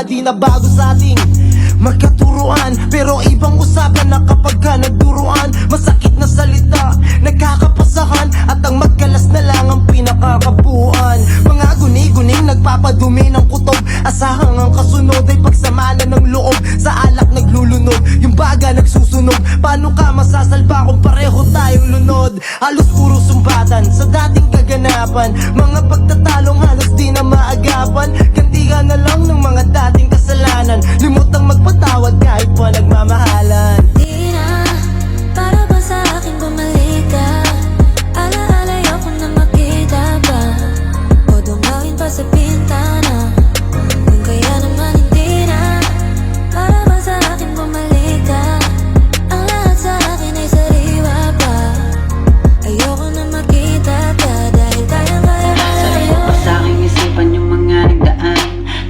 Di na bago sa ating magkaturuan, pero ibang usapan na kapag ka nagduruan. Masakit na salita, nagkakapasahan, at ang magkalas na lang ang pinakakabuuan. Mga guni-guning nagpapadumi ng kutob, asahang ang kasunod ay pagsamanan ng loob. Sa alak naglulunog, yung baga nagsusunog. Paano ka masasalba kung pareho tayong lunod? Halos puro sumbatan sa dating kaganapan, mga pagtatalong halos di na maagapan. Gantihan na lang ng mga dating kasalanan, limutang magpatawad kahit pa nagmamahalan. Di na, para ba sa akin bumalik ka? Alaala ayoko na makita pa, o dungawin pa sa pintana. Kung kaya naman hindi na, para ba sa akin bumalik ka? Ang lahat sa akin ay sariwa pa, ayoko na makita ka, dahil kayang-kaya ka na Sarap ngayon. pa sa'king isipan yung mga nagdaan,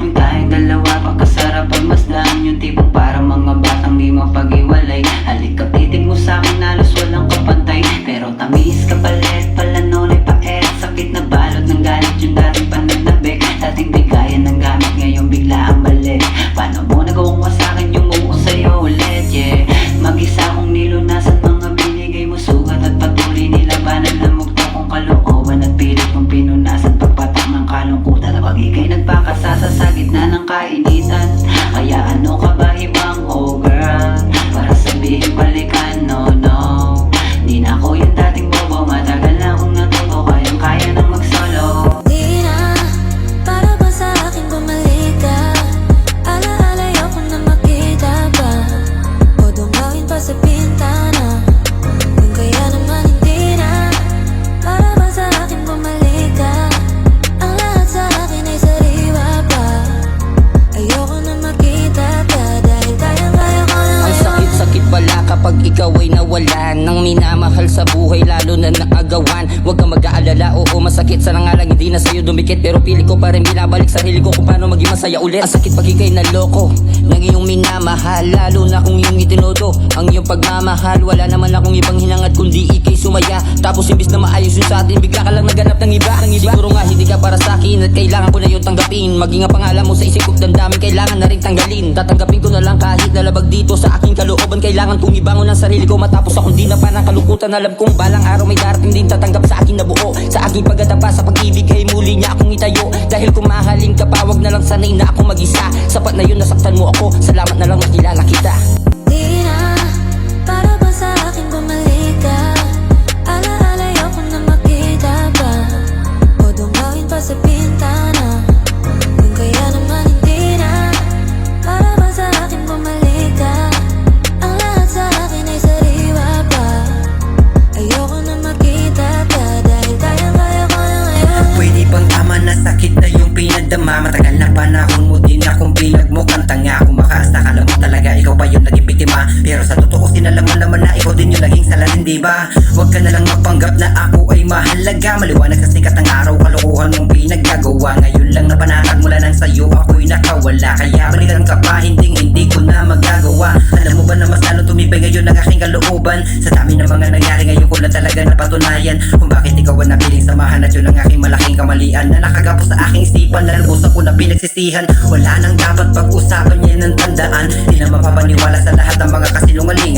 yung tayong dalawa pagkasarap pagmasdan. Yung tipong para mga batang di mapag-iwalay. Halika titig mo sa'kin halos walang kapantay, pero tamis ka palit pala noon ay paet. Sakit na balot ng galit yung dating panagtabik, dating bigayan ng gamit ngayon bigla ang balik. Paano mo nagawa sa'kin yung mumo sa'yo ulit, yeah. Mag-isa kong nilunasan mga binigay mo sugat, at patuloy nilabanan na mugto kong kalooban, at pilit kong pinunasan pagpatak ng kalungkutan. Kapag ika'y nagpakasasa sa gitna ng kainitan, kaya ano ka ba ibang oh girl, para sabihin balikan, no no. Di na ako yung dating bobo, matagal na akong natuto, kayang kaya nang mag-solo. Di na, para ba sa akin bumalik ka? Alaala ayoko na makita pa, o dungawin pa sa pintana. Kung kaya naman hindi na, para ba sa akin bumalik ka? Ang lahat sa akin ay sariwa pa, ayoko na makita ka, dahil kayang-kaya ko na Ang ngayon. sakit-sakit pala kapag ikaw ay nawalan ng minamahal sa buhay, lalo na naagawan. Huwag kang mag-aalala, oo masakit, sana nga lang hindi na sa'yo dumikit, pero pili ko pa rin binabalik sarili ko kung paano maging masaya ulit. Ang sakit pag ika'y naloko ng iyong minamahal, lalo na kung iyong itinodo ang iyong pagmamahal. Wala naman akong ibang hinangad kundi ika'y sumaya, tapos imbis na maayos yung sa atin, bigla ka lang naganap ng iba. Siguro nga hindi ka para sa'kin at kailangan ko na yun tanggapin. Maging ang pangalan mo sa isip ko't damdamin, kailangan na rin tanggalin. Tatanggapin ko na lang kahit nalabag dito sa aking kalooban. Kailangan kong ibangon ang sarili ko matapos akong di na parang kalukutan. Alam kong balang araw may darating din tatanggap sa akin na buo. Sa aking pagkatapa sa pag-ibig ay muli niya akong itayo. Dahil kung mahalin ka pa, wag na lang sanay na ako mag-isa. Sapat na yun, nasaktan mo ako, salamat na lang nakilala kita. Di na, para ba sa akin bumalik ka? Alaala ayoko na makita pa, o dungawin pa sa pintana. Kung kaya naman hindi na, para ba sa akin bumalik ka? Ang lahat sa akin ay sariwa pa, ayoko na makita ka, dahil kayang-kaya ko na ngayon. Pwede bang tama na sakit na yung pinadama? Matagal na panahon mo din akong pinagmukhang tanga. Kung makasakala mo talaga ikaw pa yung naging biktima, pero sa totoo sinalaman naman na ikaw din yung naging salarin, diba? Huwag ka na lang magpanggap na ako ay mahalaga. Maliwanag sa sikat ng araw, kalokohan mong pinaggagawa. Ngayon lang napanatag mula nang sa'yo ako'y nakawala. Kaya balikan ka pa, hindi ko na magagawa. Alam mo ba na mas lalo tumibay ngayon ang aking kalooban? Sa dami ng mga nangyari ngayon ko lang talaga napatunayan kung bakit ikaw ang napiling samahan, at yun ang aking malaking kamalian na nakagapos sa aking isipan. Lalabos ako na pinagsisihan, wala nang dapat pag-usapan, yan ang tandaan. Di na mapapaniwala sa lahat ng mga kasinungalingan.